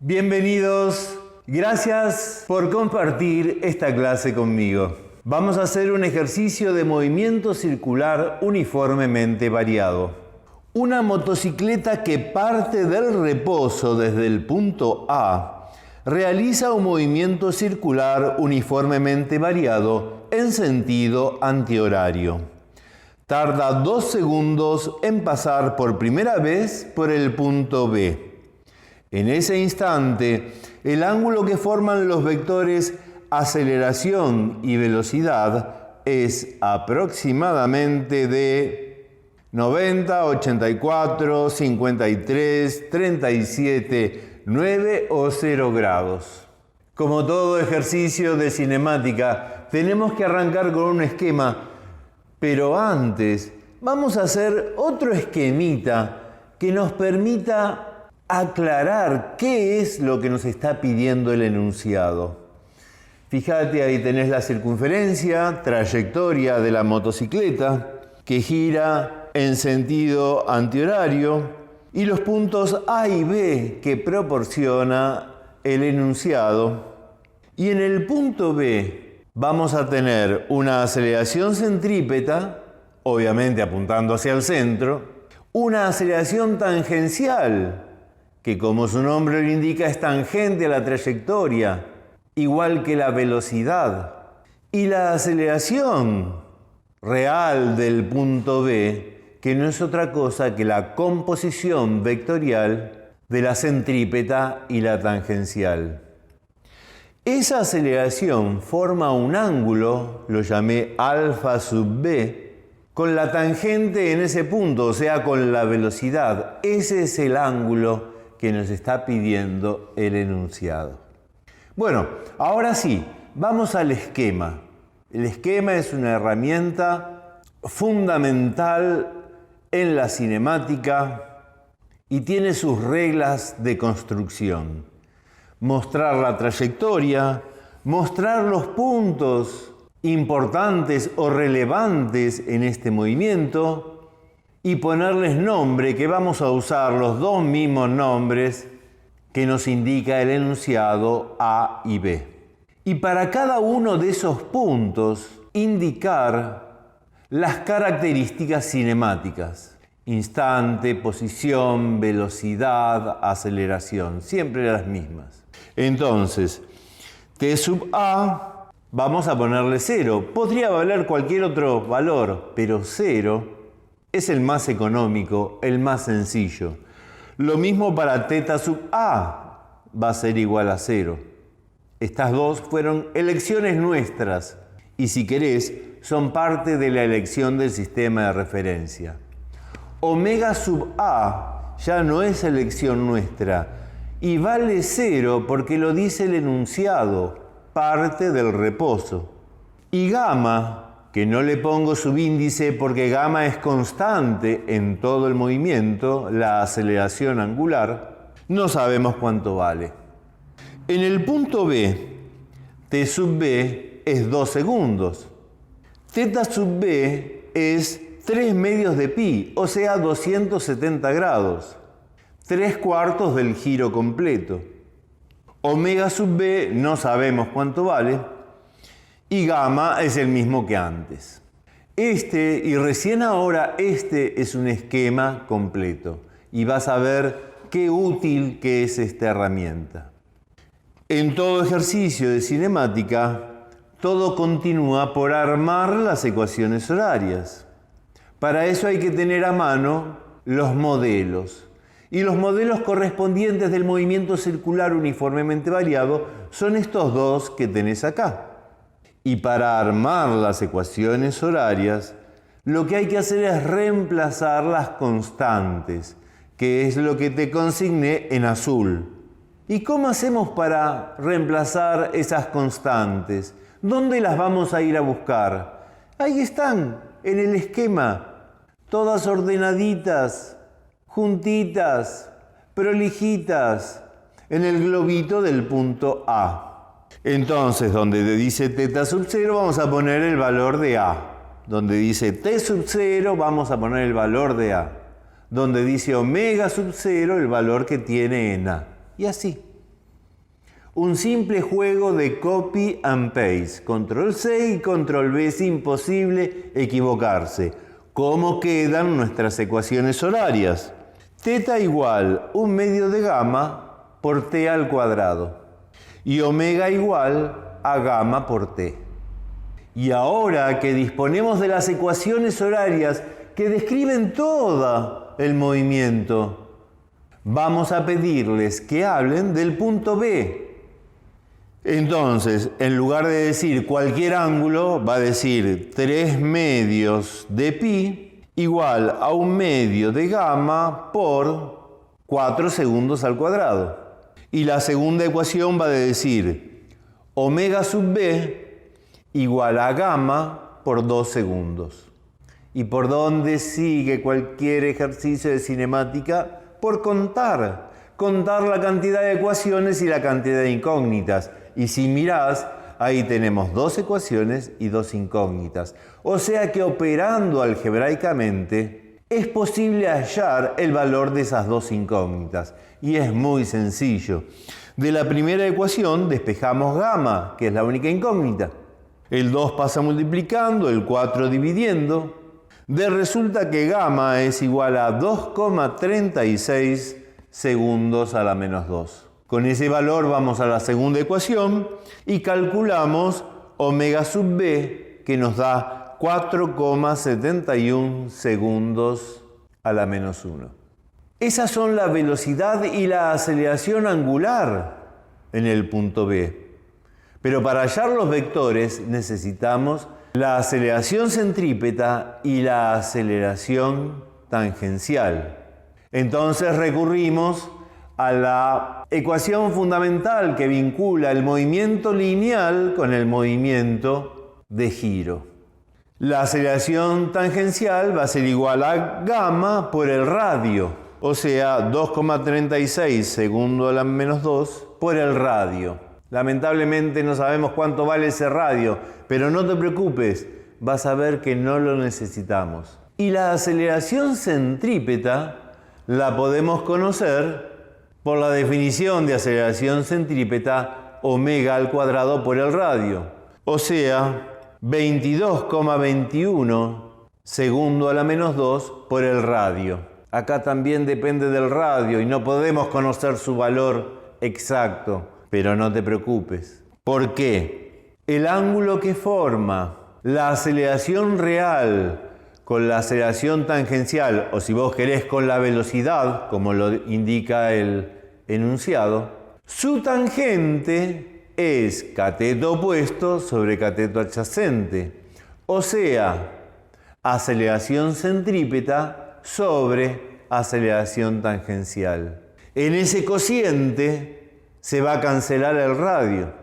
Bienvenidos, gracias por compartir esta clase conmigo. Vamos a hacer un ejercicio de movimiento circular uniformemente variado. Una motocicleta que parte del reposo desde el punto A realiza un movimiento circular uniformemente variado en sentido antihorario. Tarda 2 segundos en pasar por primera vez por el punto B. En ese instante, el ángulo que forman los vectores aceleración y velocidad es aproximadamente de 90, 84, 53, 37, 9 o 0 grados. Como todo ejercicio de cinemática, tenemos que arrancar con un esquema, pero antes vamos a hacer otro esquemita que nos permita aclarar qué es lo que nos está pidiendo el enunciado. Fíjate, ahí tenés la circunferencia, trayectoria de la motocicleta, que gira en sentido antihorario, y los puntos A y B que proporciona el enunciado. Y en el punto B vamos a tener una aceleración centrípeta, obviamente apuntando hacia el centro, una aceleración tangencial, que como su nombre lo indica es tangente a la trayectoria, igual que la velocidad. Y la aceleración real del punto B, que no es otra cosa que la composición vectorial de la centrípeta y la tangencial. Esa aceleración forma un ángulo, lo llamé alfa sub b, con la tangente en ese punto, o sea, con la velocidad. Ese es el ángulo que nos está pidiendo el enunciado. Bueno, ahora sí, vamos al esquema. El esquema es una herramienta fundamental en la cinemática y tiene sus reglas de construcción. Mostrar la trayectoria, mostrar los puntos importantes o relevantes en este movimiento, y ponerles nombre, que vamos a usar los dos mismos nombres que nos indica el enunciado A y B. Y para cada uno de esos puntos, indicar las características cinemáticas. Instante, posición, velocidad, aceleración, siempre las mismas. Entonces, T sub A, vamos a ponerle 0. Podría valer cualquier otro valor, pero 0 es el más económico, el más sencillo. Lo mismo para θ sub A, va a ser igual a 0. Estas dos fueron elecciones nuestras y si querés, son parte de la elección del sistema de referencia. Omega sub A ya no es elección nuestra y vale 0 porque lo dice el enunciado, parte del reposo. Y gamma, que no le pongo subíndice porque gamma es constante en todo el movimiento, la aceleración angular, no sabemos cuánto vale. En el punto B, T sub B es 2 segundos. θ sub B es 3 medios de pi, o sea 270 grados. 3/4 del giro completo. Omega sub B no sabemos cuánto vale. Y gamma es el mismo que antes. Y recién ahora es un esquema completo. Y vas a ver qué útil que es esta herramienta. En todo ejercicio de cinemática, todo continúa por armar las ecuaciones horarias. Para eso hay que tener a mano los modelos. Y los modelos correspondientes del movimiento circular uniformemente variado son estos dos que tenés acá. Y para armar las ecuaciones horarias, lo que hay que hacer es reemplazar las constantes, que es lo que te consigné en azul. ¿Y cómo hacemos para reemplazar esas constantes? ¿Dónde las vamos a ir a buscar? Ahí están, en el esquema, todas ordenaditas, juntitas, prolijitas, en el globito del punto A. Entonces, donde dice θ sub 0, vamos a poner el valor de A. Donde dice T sub 0, vamos a poner el valor de A. Donde dice omega sub 0, el valor que tiene en A. Y así. Un simple juego de copy and paste. Control C y Control V, es imposible equivocarse. ¿Cómo quedan nuestras ecuaciones horarias? Teta igual 1/2 de gamma por T al cuadrado. Y omega igual a gamma por T. Y ahora que disponemos de las ecuaciones horarias que describen todo el movimiento, vamos a pedirles que hablen del punto B. Entonces, en lugar de decir cualquier ángulo, va a decir 3/2 de pi igual a 1/2 de gamma por 4 segundos al cuadrado. Y la segunda ecuación va a decir omega sub b igual a gamma por 2 segundos. ¿Y por dónde sigue cualquier ejercicio de cinemática? Por contar la cantidad de ecuaciones y la cantidad de incógnitas. Y si mirás, ahí tenemos 2 ecuaciones y 2 incógnitas. O sea que operando algebraicamente es posible hallar el valor de esas 2 incógnitas. Y es muy sencillo. De la primera ecuación despejamos gamma, que es la única incógnita. El 2 pasa multiplicando, el 4 dividiendo. Resulta que gamma es igual a 2,36 segundos a la menos 2. Con ese valor vamos a la segunda ecuación y calculamos omega sub b, que nos da 4,71 segundos a la menos 1. Esas son la velocidad y la aceleración angular en el punto B. Pero para hallar los vectores necesitamos la aceleración centrípeta y la aceleración tangencial. Entonces recurrimos a la ecuación fundamental que vincula el movimiento lineal con el movimiento de giro. La aceleración tangencial va a ser igual a gamma por el radio, o sea, 2,36 segundos a la menos 2 por el radio. Lamentablemente no sabemos cuánto vale ese radio, pero no te preocupes, vas a ver que no lo necesitamos. Y la aceleración centrípeta la podemos conocer por la definición de aceleración centrípeta omega al cuadrado por el radio. O sea, 22,21 segundo a la menos 2 por el radio. Acá también depende del radio y no podemos conocer su valor exacto. Pero no te preocupes. ¿Por qué? El ángulo que forma la aceleración real con la aceleración tangencial, o si vos querés con la velocidad, como lo indica el enunciado, su tangente es cateto opuesto sobre cateto adyacente. O sea, aceleración centrípeta sobre aceleración tangencial. En ese cociente se va a cancelar el radio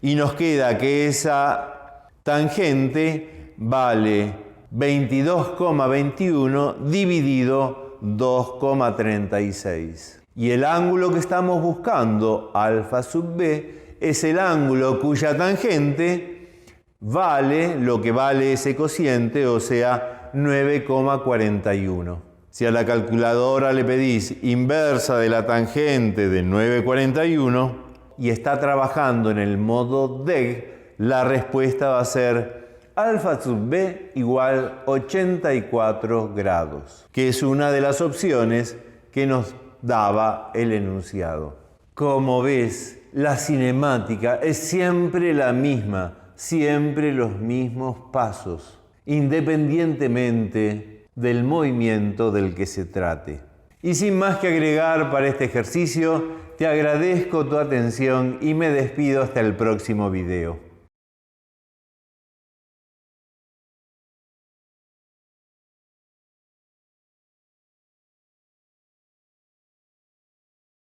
y nos queda que esa tangente vale 22,21 dividido 2,36. Y el ángulo que estamos buscando, alfa sub b, es el ángulo cuya tangente vale lo que vale ese cociente, o sea, 9,41. Si a la calculadora le pedís inversa de la tangente de 9,41 y está trabajando en el modo DEG, la respuesta va a ser alfa sub b igual 84 grados, que es una de las opciones que nos daba el enunciado. Como ves, la cinemática es siempre la misma, siempre los mismos pasos, independientemente del movimiento del que se trate. Y sin más que agregar para este ejercicio, te agradezco tu atención y me despido hasta el próximo video.